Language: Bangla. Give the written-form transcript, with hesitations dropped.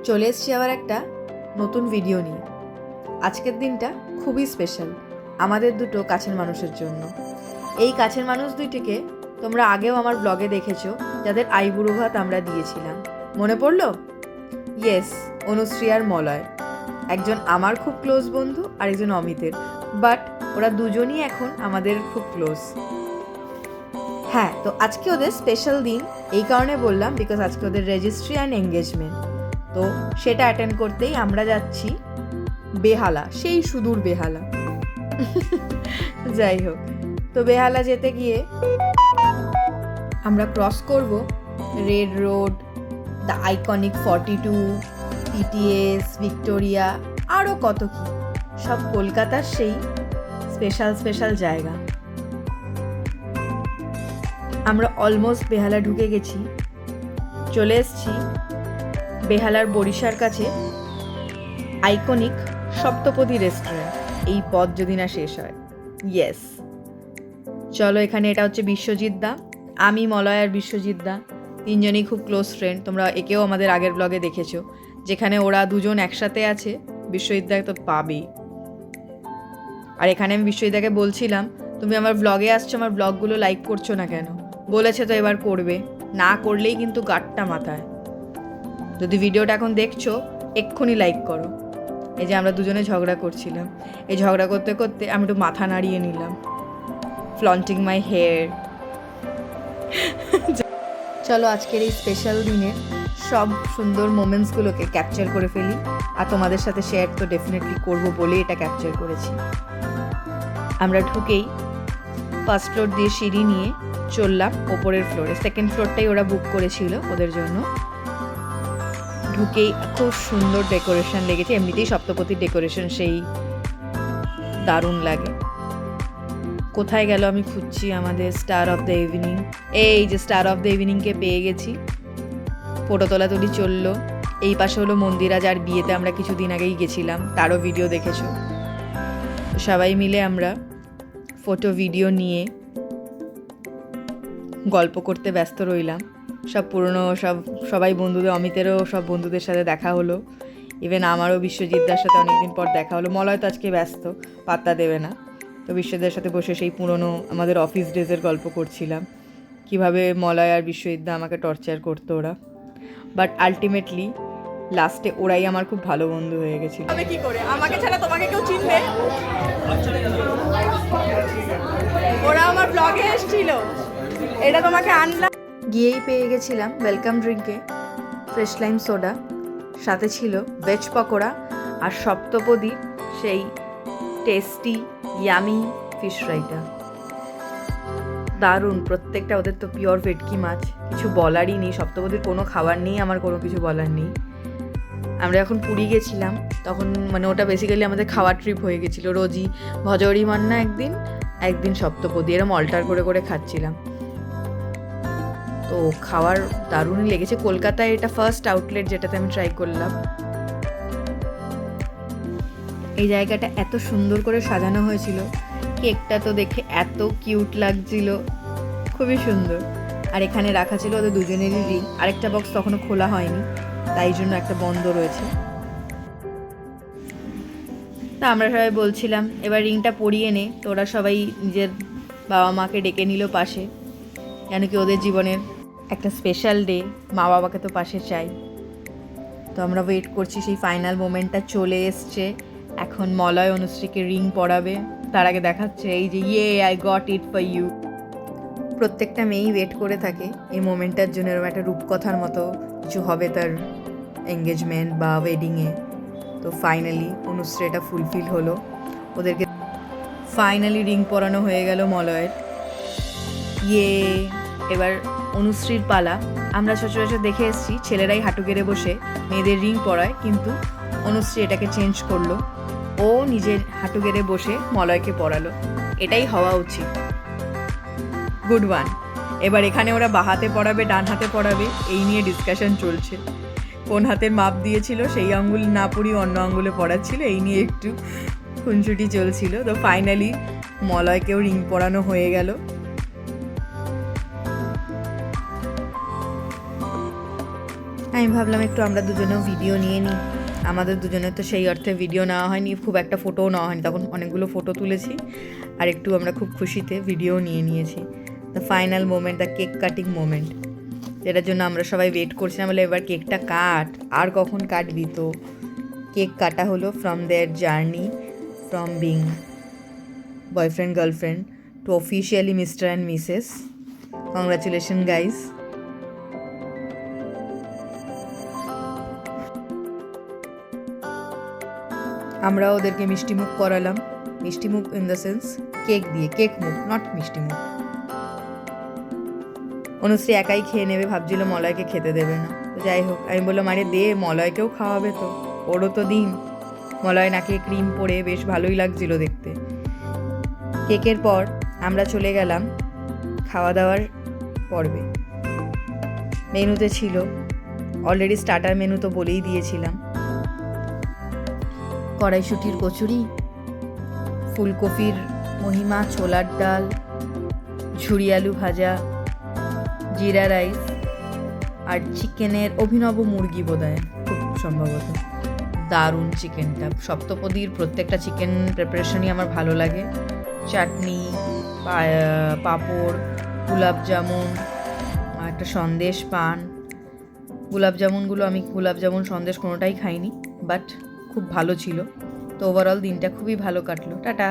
চলে এসেছি আবার একটা নতুন ভিডিও নিয়ে। আজকের দিনটা খুবই স্পেশাল আমাদের দুটো কাছের মানুষের জন্য। এই কাছের মানুষ দুইটিকে তোমরা আগেও আমার ব্লগে দেখেছো, যাদের আইবুড়ো ভাত আমরা দিয়েছিলাম। মনে পড়লো? ইয়েস, অনুশ্রী আর মলয়। একজন আমার খুব ক্লোজ বন্ধু আর একজন অমিতের, বাট ওরা দুজনই এখন আমাদের খুব ক্লোজ। হ্যাঁ, তো আজকে ওদের স্পেশাল দিন এই কারণে বললাম বিকজ আজকে ওদের রেজিস্ট্রি অ্যান্ড এঙ্গেজমেন্ট। তো সেটা অ্যাটেন্ড করতেই আমরা যাচ্ছি বেহালা, সেই সুদূর বেহালা। যাই হোক, তো বেহালা যেতে গিয়ে আমরা ক্রস করব red road, the iconic 42, TTS, Victoria, আরও কত কি, সব কলকাতার সেই স্পেশাল স্পেশাল জায়গা। আমরা অলমোস্ট বেহালা ঢুকে গেছি, চলে এসেছি বেহালার বরিশার কাছে আইকনিক সপ্তপদী রেস্টুরেন্ট। এই পথ যদি না শেষ হয়। ইয়েস, চলো। এখানে এটা হচ্ছে বিশ্বজিৎ দা, আমি মলয় আর বিশ্বজিৎ দা তিনজনই খুব ক্লোজ ফ্রেন্ড। তোমরা একেও আমাদের আগের ব্লগে দেখেছো, যেখানে ওরা দুজন একসাথে আছে। বিশ্বজিৎ দা তো পাবেই। আর এখানে আমি বিশ্বজিৎ দাকে বলছিলাম, তুমি আমার ব্লগে আসছো, আমার ব্লগগুলো লাইক করছো না কেন? বলেছে তো এবার করবে, না করলেই কিন্তু গাঁটটা মাথায়। যদি ভিডিওটা এখন দেখছো, এক্ষুনি লাইক করো। এই যে আমরা দুজনে ঝগড়া করছিলাম, এই ঝগড়া করতে করতে আমি একটু মাথা নাড়িয়ে নিলাম, ফ্লন্টিং মাই হেয়ার। চলো আজকের এই স্পেশাল দিনের সব সুন্দর মোমেন্টসগুলোকে ক্যাপচার করে ফেলি, আর তোমাদের সাথে শেয়ার তো ডেফিনেটলি করবো বলে এটা ক্যাপচার করেছি। আমরা ঢুকেই ফার্স্ট ফ্লোর দিয়ে সিঁড়ি নিয়ে চললাম ওপরের ফ্লোরে। সেকেন্ড ফ্লোরটাই ওরা বুক করেছিল ওদের জন্য। ঢুকেই খুব সুন্দর ডেকোরেশন লেগেছে, এমনিতেই সপ্তপতির ডেকোরেশন সেই দারুণ লাগে। কোথায় গেল আমি খুঁজছি আমাদের স্টার অফ দ্য ইভিনিং। এই যে স্টার অফ দ্য ইভিনিংকে পেয়ে গেছি। ফটো তোলাতুলি চললো। এই পাশে হলো মন্দিরা, যার বিয়েতে আমরা কিছুদিন আগেই গেছিলাম, তারও ভিডিও দেখেছো। সবাই মিলে আমরা ফটো ভিডিও নিয়ে গল্প করতে ব্যস্ত রইলাম। সব পুরনো সবাই বন্ধুদের, অমিতেরও সব বন্ধুদের সাথে দেখা হলো। ইভেন আমারও বিশ্বজিৎদার সাথে অনেকদিন পর দেখা হলো। মলয় তো আজকে ব্যস্ত, পাত্তা দেবে না। তো বিশ্বজিৎদার সাথে বসে সেই পুরনো আমাদের অফিস ডেজের গল্প করছিলাম, কিভাবে মলয় আর বিশ্বজিৎদা আমাকে টর্চার করতো ওরা। বাট আলটিমেটলি লাস্টে ওরাই আমার খুব ভালো বন্ধু হয়ে গেছিল। তবে কি করে আমাকে ছাড়া তোমাকে কেউ চিনবে? ওরা আমার ব্লগে এসেছিল, এটা তোমাকে আনলাম। গিয়েই পেয়ে গেছিলাম ওয়েলকাম ড্রিঙ্কে ফ্রেশ লাইম সোডা, সাথে ছিল ভেজ পকোড়া আর সপ্তপদী সেই টেস্টি ইয়ামি ফিশ ফ্রাইটা। দারুণ প্রত্যেকটা। ওদের তো পিওর ভেটকি মাছ, কিছু বলারই নেই। সপ্তপদীর কোনো খাবার নেই, আমার কোনো কিছু বলার নেই। আমরা যখন পুরী গেছিলাম তখন মানে ওটা বেসিক্যালি আমাদের খাওয়ার ট্রিপ হয়ে গেছিলো। রোজই ভজহরি মান্না একদিন সপ্তপদী, এরম অল্টার করে করে খাচ্ছিলাম। তো খাওয়ার দারুণই লেগেছে। কলকাতায় এটা ফার্স্ট আউটলেট যেটাতে আমি ট্রাই করলাম। এই জায়গাটা এত সুন্দর করে সাজানো হয়েছিল, কেকটা তো দেখে এত কিউট লাগছিল, খুবই সুন্দর। আর এখানে রাখা ছিল ওদের দুজনেরই রিং। আরেকটা বক্স তখনও খোলা হয়নি, তাই জন্য একটা বন্ধ রয়েছে। তা আমরা সবাই বলছিলাম এবার রিংটা পরিয়ে নে। তো ওরা সবাই নিজের বাবা মাকে ডেকে নিল পাশে, কেন কি ওদের জীবনের একটা স্পেশাল ডে, মা বাবাকে তো পাশে চাই। তো আমরা ওয়েট করছি, সেই ফাইনাল মোমেন্টটা চলে এসছে। এখন মলয় অনুশ্রীকে রিং পরাবে, তার আগে দেখাচ্ছে এই যে I got it for you. প্রত্যেকটা মেয়েই ওয়েট করে থাকে এই মোমেন্টটার জন্য। এরকম একটা রূপকথার মতো কিছু হবে তার এঙ্গেজমেন্ট বা ওয়েডিংয়ে। তো ফাইনালি অনুশ্রী এটা ফুলফিল হলো। ওদেরকে ফাইনালি রিং পরানো হয়ে গেল মলয়ের। এবার অনুশ্রীর পালা। আমরা সচরাচর দেখে এসেছি ছেলেরাই হাঁটু গেড়ে বসে মেয়েদের রিং পরায়, কিন্তু অনুশ্রী এটাকে চেঞ্জ করলো। ও নিজের হাঁটু গেড়ে বসে মলয়কে পরালো। এটাই হওয়া উচিত। Good one. এবার এখানে ওরা বাঁ হাতে পরাবে ডান হাতে পরাবে, এই নিয়ে ডিসকাশন চলছে। কোন হাতের মাপ দিয়েছিল সেই আঙ্গুল না পরিয়ে অন্য আঙ্গুলে পরাচ্ছিল, এই নিয়ে একটু খুনসুটি চলছিল। তো ফাইনালি মলয়কেও রিং পরানো হয়ে গেল। আমি ভাবলাম একটু আমরা দুজনেও ভিডিও নিয়ে নিই। আমাদের দুজনের তো সেই অর্থে ভিডিও নেওয়া হয়নি, খুব একটা ফটোও নেওয়া হয়নি, তখন অনেকগুলো ফটো তুলেছি আর একটু আমরা খুব খুশিতে ভিডিও নিয়ে নিয়েছি। The final moment, the cake cutting moment, যেটার জন্য আমরা সবাই ওয়েট করছিলাম, বলে এবার কেকটা কাট, আর কখন কাটবি। তো কেক কাটা হলো from their journey, from being boyfriend girlfriend to officially mister and missus. Congratulation guys. আমরা ওদেরকে মিষ্টিমুখ করালাম, মিষ্টিমুখ ইন দ্য সেন্স কেক দিয়ে, কেক মুখ, নট মিষ্টিমুখ। অনুশ্রী একাই খেয়ে নেবে, ভাবছিল মলয়কে খেতে দেবে না। তো যাই হোক, আমি বললাম আরে দে, মলয়কেও খাওয়াবে তো, ওরও তো দিন। মলয় নাকে ক্রিম পরে বেশ ভালোই লাগছিল দেখতে। কেকের পর আমরা চলে গেলাম খাওয়া দাওয়ার পর্বে। মেনুতে ছিল অলরেডি স্টার্টার মেনু তো বলেই দিয়েছিলাম, কড়াইশুঁটির কচুরি, ফুলকপির মহিমা, ছোলার ডাল, ঝুরি আলু ভাজা, জিরা রাইস আর চিকেনের অভিনব মুরগি বোধহয় খুব সম্ভবত। দারুণ চিকেনটা, সপ্তপদীর প্রত্যেকটা চিকেন প্রিপারেশনই আমার ভালো লাগে। চাটনি, পাঁপড়, গুলাব জামুন, একটা সন্দেশ পান। গুলাব জামুন সন্দেশ কোনোটাই খাইনি, বাট খুব ভালো ছিল। তো ওভারঅল দিনটা খুবই ভালো কাটলো। টাটা।